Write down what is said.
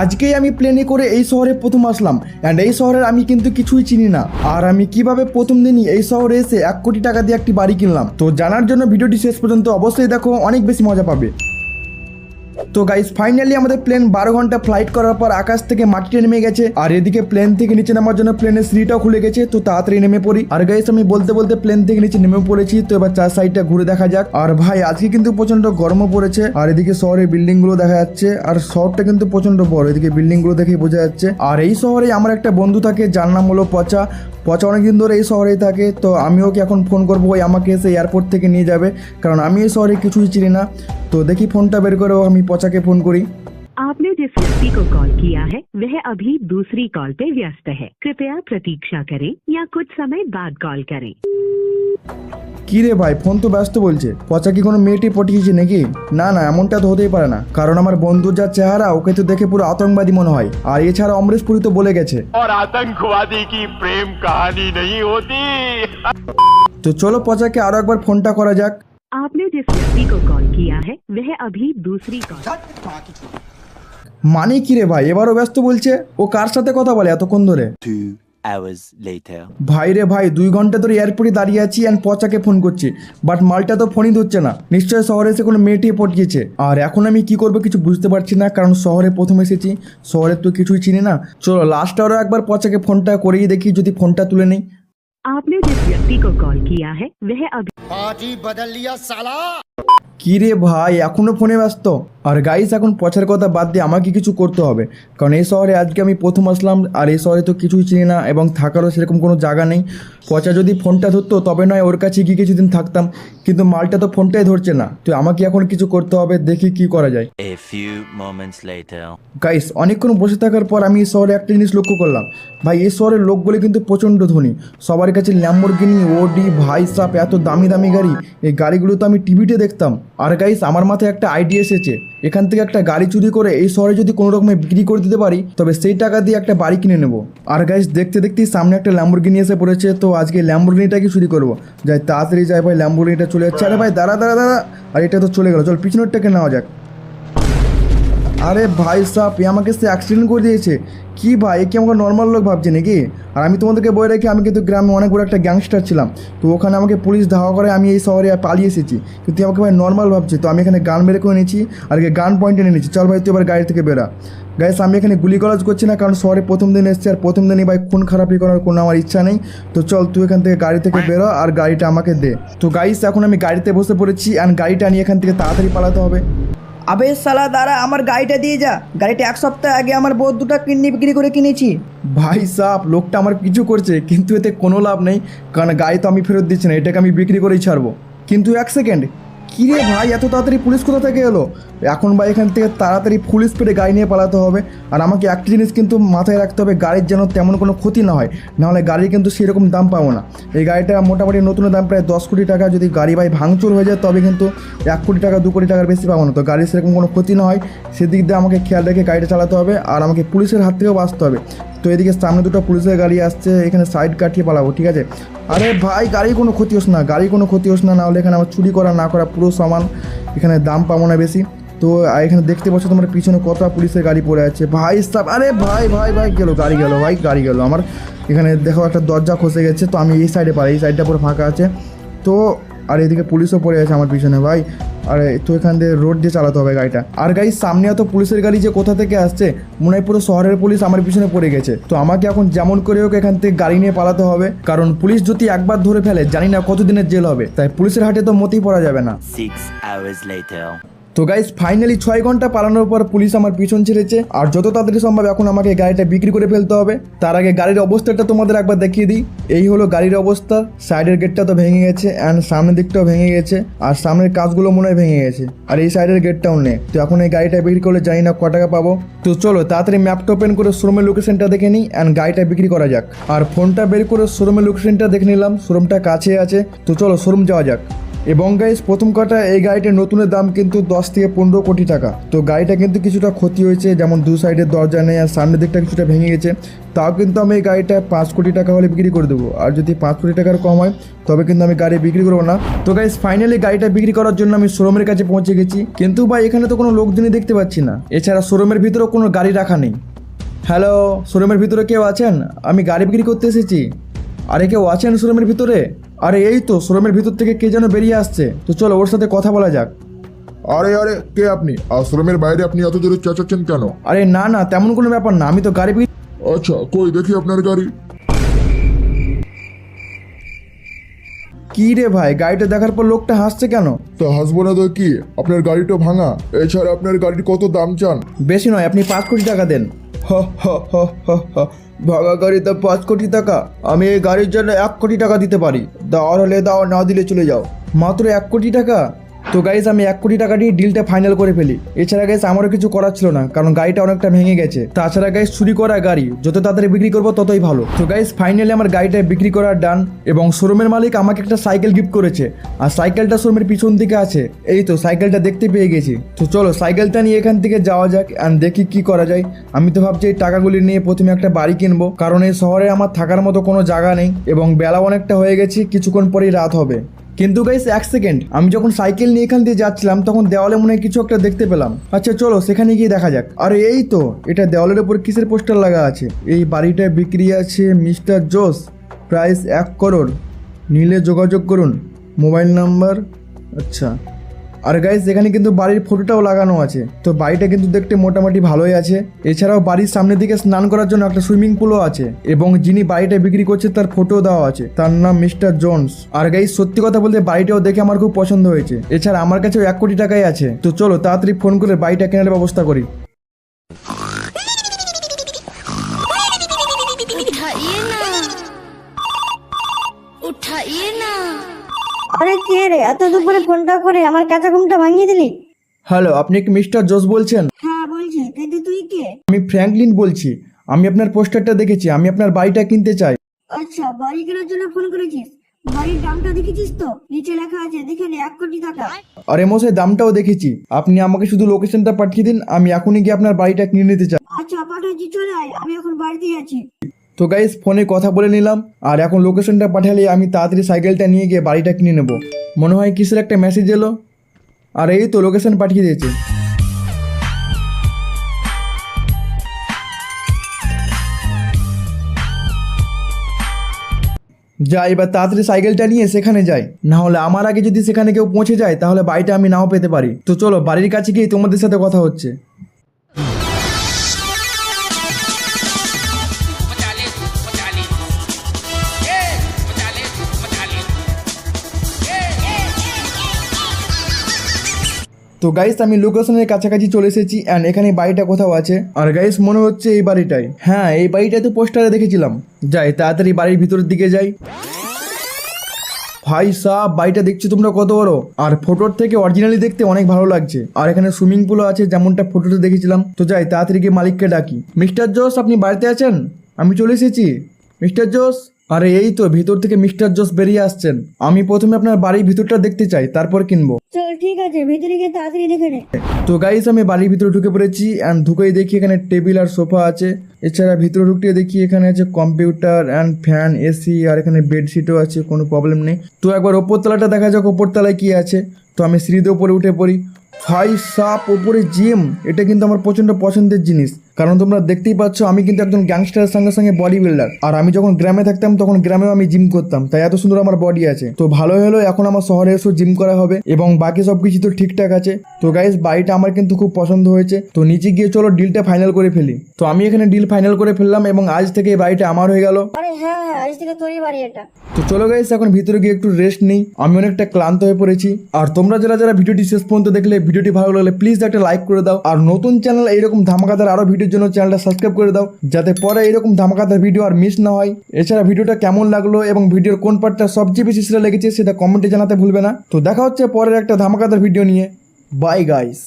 আজকেই আমি প্লেনে করে এই শহরে প্রথম আসলাম অ্যান্ড এই শহরের আমি কিন্তু কিছুই চিনি না। আর আমি কিভাবে প্রথম দিনই এই শহরে এসে 1 কোটি টাকা দিয়ে একটি বাড়ি কিনলাম, তো জানার জন্য ভিডিওটি শেষ পর্যন্ত অবশ্যই দেখো, অনেক বেশি মজা পাবে। তো গাইস ফাইনালি আমাদের প্লেন 12 ঘন্টা ফ্লাইট করার পর আকাশ থেকে মাটিতে নেমে গেছে, আর এদিকে প্লেন থেকে নিচে নামার জন্য প্লেনের সিঁড়িটাও খুলে গেছে। তো তাড়াতাড়ি নেমে পড়ি। আর গাইস আমি বলতে বলতে প্লেন থেকে নিচে নেমে পড়েছি। তো এবার চার সাইডটা ঘুরে দেখা যাক। আর ভাই আজকে কিন্তু প্রচন্ড গরমও পড়েছে, আর এদিকে শহরের বিল্ডিং গুলো দেখা যাচ্ছে, আর শহরটা কিন্তু প্রচন্ড বড়, এদিকে বিল্ডিং গুলো দেখে বোঝা যাচ্ছে। আর এই শহরে আমার একটা বন্ধু থাকে যার নাম হলো পচা। পচা অনেকদিন ধরে এই শহরেই থাকে, তো আমি ওকে এখন ফোন করবো, ওই আমাকে এসে এয়ারপোর্ট থেকে নিয়ে যাবে, কারণ আমি এই শহরে কিছুই চিনি না। তো দেখি ফোনটা বের করে আমি পচাকে ফোন করি। आपने जिस व्यक्ति को कॉल किया है वह अभी दूसरी कॉल पे व्यस्त है, कृपया प्रतीक्षा करें या कुछ समय बाद कॉल करें। কি রে ভাই, ফোন তো ব্যস্ত বলছে। পচা কি কোনো মেয়েটি পটিয়েছে নাকি? না না, এমনটা তো হতেই পারে না, কারণ আমার বন্ধুর যা চেহারা, ওকে তো দেখে পুরো আতঙ্কবাদী মনে হয়। আর এছাড়া অমরেশ পুরী তো বলে গেছে और आतंकवादी की प्रेम कहानी नहीं होती। তো চলো পচাকে আরো একবার ফোনটা করা যাক। आपने जिस व्यक्ति को कॉल किया है वह अभी दूसरी कॉल। মানে কি রে ভাই, এবারও ব্যস্ত বলছে। ও কার সাথে কথা বলে এতক্ষণ ধরে? 2 hours later. ভাই রে ভাই, 2 ঘন্টা ধরে এয়ারপোর্টে দাঁড়িয়ে আছি অ্যান্ড পচাকে ফোন করছি, বাট মালটা তো ফোনই ধরছে না। নিশ্চয়ই শহরে এসে কোনো মেয়েটি পটিয়েছে। আর এখন আমি কি করবো কিছু বুঝতে পারছি না, কারণ শহরে প্রথম এসেছি, শহরে তো কিছুই চিনি না। চলো লাস্ট আরও একবার পচাকে ফোনটা করেই দেখি, যদি ফোনটা তুলে নেই। आपने जिस व्यक्ति को कॉल किया है वह अभी। पार्टी बदल लिया साला। কি রে ভাই, এখনো ফোনে ব্যস্ত? আর গাইস এখন পচার কথা বাদ দিয়ে আমাকে কিছু করতে হবে, কারণ এই শহরে আজকে আমি প্রথম আসলাম, আর এই শহরে তো কিছুই চিনি না এবং থাকারও সেরকম কোনো জায়গা নেই। পচা যদি ফোনটা ধরতো তবে নয় ওর কাছে গিয়ে কিছুদিন থাকতাম, কিন্তু মালটা তো ফোনটাই ধরছে না। তো আমাকে এখন কিছু করতে হবে, দেখি কি করা যায়। A few moments later. Guys অনেকক্ষণ বসে থাকার পর আমি এই শহরে একটা জিনিস লক্ষ্য করলাম। ভাই এই শহরের লোকগুলো কিন্তু প্রচণ্ড ধনী, সবার কাছে ল্যাম্বরগিনি, ওডি, ভাই সাপ, এত দামি দামি গাড়ি। এই গাড়িগুলো তো আমি টিভিতে দেখতাম। আর গাইস আমার মাথায় একটা আইডিয়া এসেছে, এখান থেকে একটা গাড়ি চুরি করে এই শহরে যদি কোনো রকমে বিক্রি করে দিতে পারি, তবে সেই টাকা দিয়ে একটা বাড়ি কিনে নেব। আর গাইস দেখতে দেখতেই সামনে একটা ল্যাম্বরগিনি এসে পড়েছে, তো আজকে ল্যাম্বরগিনিটাকে চুরি করবো। যাই তাড়াতাড়ি যাই ভাই, ল্যাম্বরগিনিটা চলে যাচ্ছে। আরে ভাই দাঁড়া দাঁড়া দাঁড়া, আর এটা তো চলে গেল, চল পিছনেরটাকে নেওয়া যাক। আরে ভাই সাপ, এ আমাকে সে অ্যাক্সিডেন্ট করে দিয়েছে। কি ভাই, এ কি আমাকে নর্মাল লোক ভাবছে নাকি? আর আমি তোমাদেরকে বলে রাখি, আমি কিন্তু গ্রামে অনেক বড় একটা গ্যাংস্টার ছিলাম, তো ওখানে আমাকে পুলিশ ধাওয়া করে আমি এই শহরে পালিয়ে এসেছি, কিন্তু আমাকে ভাই নর্মাল ভাবছে। তো আমি এখানে গান বের করে নিয়েছি, আর গান পয়েন্টে নিয়ে নিয়েছি। চল ভাই তুই এবার গাড়ি থেকে বেরা। গাইস আমি এখানে গুলি করাজ করছি না, কারণ শহরে প্রথম দিন এসেছি, আর প্রথম দিনই ভাই খুন খারাপি করার কোনো আমার ইচ্ছা নেই। তো চল তুই এখান থেকে গাড়ি থেকে বেরো আর গাড়িটা আমাকে দে। তো গাইস এখন আমি গাড়িতে বসে পড়েছি, অ্যান্ড গাড়িটা নিয়ে এখান থেকে তাড়াতাড়ি পালাতে হবে। আবে শালা দাঁড়া, আমার গাড়িটা দিয়ে যা। গাড়িটা 1 সপ্তাহ আগে আমার বউ 2টা কিডনি বিক্রি করে কিনেছি। ভাই সাপ, লোকটা আমার কিছু করছে, কিন্তু এতে কোনো লাভ নেই, কারণ গাড়ি তো আমি ফেরত দিচ্ছি না, এটাকে আমি বিক্রি করেই ছাড়বো। কিন্তু 1 সেকেন্ড, কী রে ভাই, এত তাড়াতাড়ি পুলিশ কোথা থেকে এলো? এখন ভাই এখান থেকে তাড়াতাড়ি ফুল স্পিডে গাড়ি নিয়ে পালাতে হবে। আর আমাকে একটা জিনিস কিন্তু মাথায় রাখতে হবে, গাড়ির যেন তেমন কোনো ক্ষতি না হয়, নাহলে গাড়ির কিন্তু সেরকম দাম পাবো না। এই গাড়িটা মোটামুটি নতুন দাম প্রায় 10 কোটি টাকা, যদি গাড়ি ভাই ভাঙচুর হয়ে যায় তবে কিন্তু 1 কোটি টাকা 2 কোটি টাকার বেশি পাবো না। তো গাড়ির সেরকম কোনো ক্ষতি না হয় সেদিক দিয়ে আমাকে খেয়াল রেখে গাড়িটা চালাতে হবে, আর আমাকে পুলিশের হাত থেকেও বাঁচতে হবে। তো এদিকে সামনে 2টা পুলিশের গাড়ি আসছে, এখানে সাইড কাটিয়ে পালাবো, ঠিক আছে? আরে ভাই গাড়ি কোনো ক্ষতি হোস না, গাড়ি কোনো ক্ষতি হোস না, নাহলে এখানে আমার চুরি করা না করা পুরো সমান, এখানে দাম পাবো না বেশি। তো এখানে দেখতে পাচ্ছ তোমার পিছনে কত পুলিশের গাড়ি পড়ে আছে। ভাই সাহেব, আরে ভাই ভাই ভাই গেলো, গাড়ি গেলো ভাই, গাড়ি গেলো আমার। এখানে দেখো একটা দরজা খসে গেছে, তো আমি এই সাইডে পালাই, এই সাইডটা পুরো ফাঁকা আছে। তো আর এদিকে পুলিশও পড়ে আছে আমার পিছনে ভাই। আর তো এখান দিয়ে রোড দিয়ে চালাতে হবে গাড়িটা। আর গাড়ি সামনে এত পুলিশের গাড়ি যে কোথা থেকে আসছে, মনে হয় পুরো শহরের পুলিশ আমার পিছনে পড়ে গেছে। তো আমাকে এখন যেমন করে হোক এখান থেকে গাড়ি নিয়ে পালাতে হবে, কারণ পুলিশ যদি একবার ধরে ফেলে জানি না কতদিনের জেল হবে, তাই পুলিশের হাতে তো মতেই পড়া যাবে না। 6 hours later. তো গাইস ফাইনালি 6 ঘন্টা পালানোর পর পুলিশ আমার পিছন ছেড়েছে, আর যত তাড়াতাড়ি সম্ভব এখন আমাকে গাড়িটা বিক্রি করে ফেলতে হবে। তার আগে গাড়ির অবস্থাটা তোমাদের একবার দেখিয়ে দিই। এই হলো গাড়ির অবস্থা, সাইডের গেটটা তো ভেঙে গেছে, অ্যান্ড সামনের দিকটাও ভেঙে গেছে, আর সামনের কাঁচগুলো মনে হয় ভেঙে গেছে, আর এই সাইডের গেটটাও নেই। তো এখন এই গাড়িটা বিক্রি করলে জানি না ক টাকা পাবো। তো চলো তাড়াতাড়ি ম্যাপটা ওপেন করে শোরুমের লোকেশনটা দেখে নিই, অ্যান্ড গাড়িটা বিক্রি করা যাক। আর ফোনটা বের করে শোরুমের লোকেশনটা দেখে নিলাম, শোরুমটা কাছে আছে। তো চলো শোরুম যাওয়া যাক। এবং গাইস প্রথম কথা এই গাড়িটার নতুনের দাম কিন্তু 10 থেকে 15 কোটি টাকা। তো গাড়িটা কিন্তু কিছুটা ক্ষতি হয়েছে, যেমন দু সাইডের দরজা নেই আর সামনের দিকটা কিছুটা ভেঙে গেছে। তাও কিন্তু আমি এই গাড়িটা 5 কোটি টাকা হলে বিক্রি করে দেবো, আর যদি 5 কোটি টাকার কম হয় তবে কিন্তু আমি গাড়ি বিক্রি করবো না। তো গাইস ফাইনালি গাড়িটা বিক্রি করার জন্য আমি শোরুমের কাছে পৌঁছে গেছি, কিন্তু ভাই এখানে তো কোনো লোকজনই দেখতে পাচ্ছি না, এছাড়া শোরুমের ভিতরেও কোনো গাড়ি রাখা নেই। হ্যালো, শোরুমের ভিতরে কেউ আছেন? আমি গাড়ি বিক্রি করতে এসেছি। আরে কেউ আছেন শোরুমের ভিতরে? আরে এই তো শোরুমের ভিতর থেকে কে যেন বেরিয়ে আসছে, তো চলো ওর সাথে কথা বলা যাক। আরে আরে কে আপনি? আশ্রমের বাইরে আপনি এত জোরে চেঁচাচ্ছেন কেন? আরে না না, তেমন কোনো ব্যাপার না, আমি তো গাড়ি বিক্রি। আচ্ছা কই দেখি আপনার গাড়ি। কি রে ভাই, গাড়িটা দেখার পর লোকটা হাসছে কেন? তা হাসবো না তো কি, আপনার গাড়িটা ভাঙা, এছাড়া আপনার গাড়ির কত দাম চান? বেশি নয়, আপনি 5 কোটি টাকা দেন। হ হ হ হ হ, ভাঙা গাড়ি তো 5 কোটি টাকা? আমি এই গাড়ির জন্য 1 কোটি টাকা দিতে পারি, দাও হলে দাও, না দিলে চলে যাও। মাত্র 1 কোটি টাকা? তো গাইস আমি 1 কোটি টাকা দিয়ে ডিলটা ফাইনাল করে ফেলি। এছাড়া গাইস আমারও কিছু করার ছিল না, কারণ গাড়িটা অনেকটা ভেঙে গেছে। তাছাড়া গাইস চুরি করা গাড়ি যত তাড়াতাড়ি বিক্রি করবো ততই ভালো। তো গাইস ফাইনালি আমার গাড়িটা বিক্রি করার ডান, এবং শোরুমের মালিক আমাকে একটা সাইকেল গিফট করেছে, আর সাইকেলটা শোরুমের পিছন দিকে আছে। এই তো সাইকেলটা দেখতে পেয়ে গেছি। তো চলো সাইকেলটা নিয়ে এখান থেকে যাওয়া যাক অ্যান্ড দেখি কি করা যায়। আমি তো ভাবছি এই টাকাগুলি নিয়ে প্রথমে একটা বাড়ি কিনবো, কারণ এই শহরে আমার থাকার মতো কোনো জায়গা নেই, এবং বেলা অনেকটা হয়ে গেছে, কিছুক্ষণ পরেই রাত হবে। কিন্তু গাইস 1 সেকেন্ড, আমি যখন সাইকেল নিয়ে এখান দিয়ে যাচ্ছিলাম তখন দেওয়ালে মনে হয় কিছু একটা দেখতে পেলাম। আচ্ছা চলো সেখানে গিয়ে দেখা যাক। আরে এই তো, এটা দেওয়ালের উপর কিসের পোস্টার লাগা আছে? এই বাড়িটা বিক্রি আছে মিস্টার জোস, প্রাইস 1 করোড়, নিলে যোগাযোগ করুন, মোবাইল নাম্বার। আচ্ছা, আর গাইস এখানে কিন্তু বাড়ির ফটোটাও লাগানো আছে। তো বাড়িটা কিন্তু দেখতে মোটামুটি ভালোই আছে। এছাড়াও বাড়ির সামনের দিকে স্নান করার জন্য একটা সুইমিং পুলও আছে, এবং যিনি বাড়িটা বিক্রি করছে তার ফটো দেওয়া আছে, তার নাম মিস্টার জোন্স। আর গাইস সত্যি কথা বলতে বাড়িটাও দেখে আমার খুব পছন্দ হয়েছে। এছাড়া আমার কাছেও 1 কোটি টাকাই আছে। তো চলো তাড়াতাড়ি ফোন করে বাড়িটা কেনার ব্যবস্থা করি। उठाइए ना उठाइए ना। আরে কে রে, এত দুপুরে ফোনটা করে আমার কাঁচা ঘুমটা ভাঙিয়ে দিলি? হ্যালো, আপনি কি মিস্টার জোস বলছেন? হ্যাঁ বলছি, কিন্তু তুই কে? আমি ফ্র্যাঙ্কলিন বলছি। আমি আপনার পোস্টারটা দেখেছি, আমি আপনার বাড়িটা কিনতে চাই। আচ্ছা, বাড়ি কেনার জন্য ফোন করেছিস? বাড়ির দামটা দেখেছিস তো? নিচে লেখা আছে, দেখে নে, 1 কোটি টাকা। আরে মশাই, দামটাও দেখেছি, আপনি আমাকে শুধু লোকেশনটা পাঠিয়ে দিন, আমি এখনই গিয়ে আপনার বাড়িটা কিনে নিতে চাই। আচ্ছা পাঠাচ্ছি, চলে আয়, আমি এখন বাড়িতেই আছি। তো গাইস ফোনে কথা বলে নিলাম, আর এখন লোকেশনটা পাঠালে আমি তাড়াতাড়ি সাইকেলটা নিয়ে গিয়ে বাড়িটা কিনে নেব। মনে হয় কিসের একটা মেসেজ এলো, আর এই তো লোকেশন পাঠিয়ে দিয়েছে। যাই, এবার তাড়াতাড়ি সাইকেলটা নিয়ে সেখানে যাই, না হলে আমার আগে যদি সেখানে কেউ পৌঁছে যায় তাহলে বাড়িটা আমি নাও পেতে পারি। তো চলো বাড়ির কাছে গিয়ে তোমাদের সাথে কথা হচ্ছে। তো গাইস আমি লোকেশনের কাছাকাছি চলে এসেছি, অ্যান্ড এখানে বাড়িটা কোথাও আছে। আর গাইস মনে হচ্ছে এই বাড়িটাই, হ্যাঁ এই বাড়িটাই তো পোস্টারে দেখেছিলাম। যাই তাড়াতাড়ি বাড়ির ভিতরের দিকে যাই। ভাই সাহ, বাড়িটা দেখছো তোমরা কত বড়, আর ফটোর থেকে অরিজিনালি দেখতে অনেক ভালো লাগছে। আর এখানে সুইমিং পুলও আছে, যেমনটা ফটোতে দেখেছিলাম। তো যাই তাড়াতাড়ি গিয়ে মালিককে ডাকি। মিস্টার জোস, আপনি বাড়িতে আছেন? আমি চলে এসেছি। মিস্টার জোস, আরে এই তো ভিতর থেকে মিস্টার জোস বেরিয়ে আসছেন। আমি প্রথমে আপনার বাড়ির ভিতরটা দেখতে চাই, তারপর কিনবো। চল ঠিক আছে, ভিতরে গিয়ে তাড়াতাড়ি দেখে নে। তো গাইস আমি বাড়ির ভিতরে ঢুকে পড়েছি, অ্যান্ড ঢুকেই দেখি এখানে টেবিল আর সোফা আছে। এছাড়া ভিতরে ঢুকতে দেখি এখানে আছে কম্পিউটার অ্যান্ড ফ্যান, এসি, আর এখানে বেডশিটও আছে, কোনো প্রবলেম নেই। তো একবার ওপর তলাটা দেখা যাক ওপর তলায় কি আছে। তো আমি সিঁড়িতে উপরে উঠে পড়ি। ভাই সাপ, ওপরে জিম, এটা কিন্তু আমার প্রচণ্ড পছন্দের জিনিস, কারণ তোমরা দেখতেই পাচ্ছ আমি কিন্তু একজন গ্যাংস্টারের সঙ্গে সঙ্গে বডি বিল্ডার। আর আমি যখন গ্রামে থাকতাম তখন গ্রামেও আমি জিম করতাম, তাই এত সুন্দর আমার বডি আছে। তো ভালোই হলো, এখন আমার শহরে এসেও জিম করা হবে, এবং বাকি সব কিছু তো ঠিকঠাক আছে। তো গাইস বাড়িটা আমার কিন্তু খুব পছন্দ হয়েছে। তো নিচে গিয়ে চলো ডিলটা ফাইনাল করে ফেলি। তো আমি এখানে ডিল ফাইনাল করে ফেললাম, এবং আজ থেকে এই বাড়িটা আমার হয়ে গেল। আরে হ্যাঁ হ্যাঁ, আজ থেকে তোরই বাড়ি এটা। তো চলো গাইস এখন ভিতরে গিয়ে একটু রেস্ট নেই, আমি অনেকটা ক্লান্ত হয়ে পড়েছি। আর তোমরা যারা যারা ভিডিওটি শেষ পর্যন্ত দেখলে, ভিডিওটি ভালো লাগলে প্লিজ একটা লাইক করে দাও, আর নতুন চ্যানেল এইরকম ধামাকাদার আরো ভিডিওর জন্য চ্যানেলটা সাবস্ক্রাইব করে দাও, যাতে পরে এরকম ধামাকাদার ভিডিও আর মিস না হয়। এছাড়া ভিডিওটা কেমন লাগলো এবং ভিডিওর কোন পার্টটা সবচেয়ে বেশি সেরা লেগেছে সেটা কমেন্টে জানাতে ভুলবে না। তো দেখা হচ্ছে পরের একটা ধামাকাদার ভিডিও নিয়ে। Bye guys.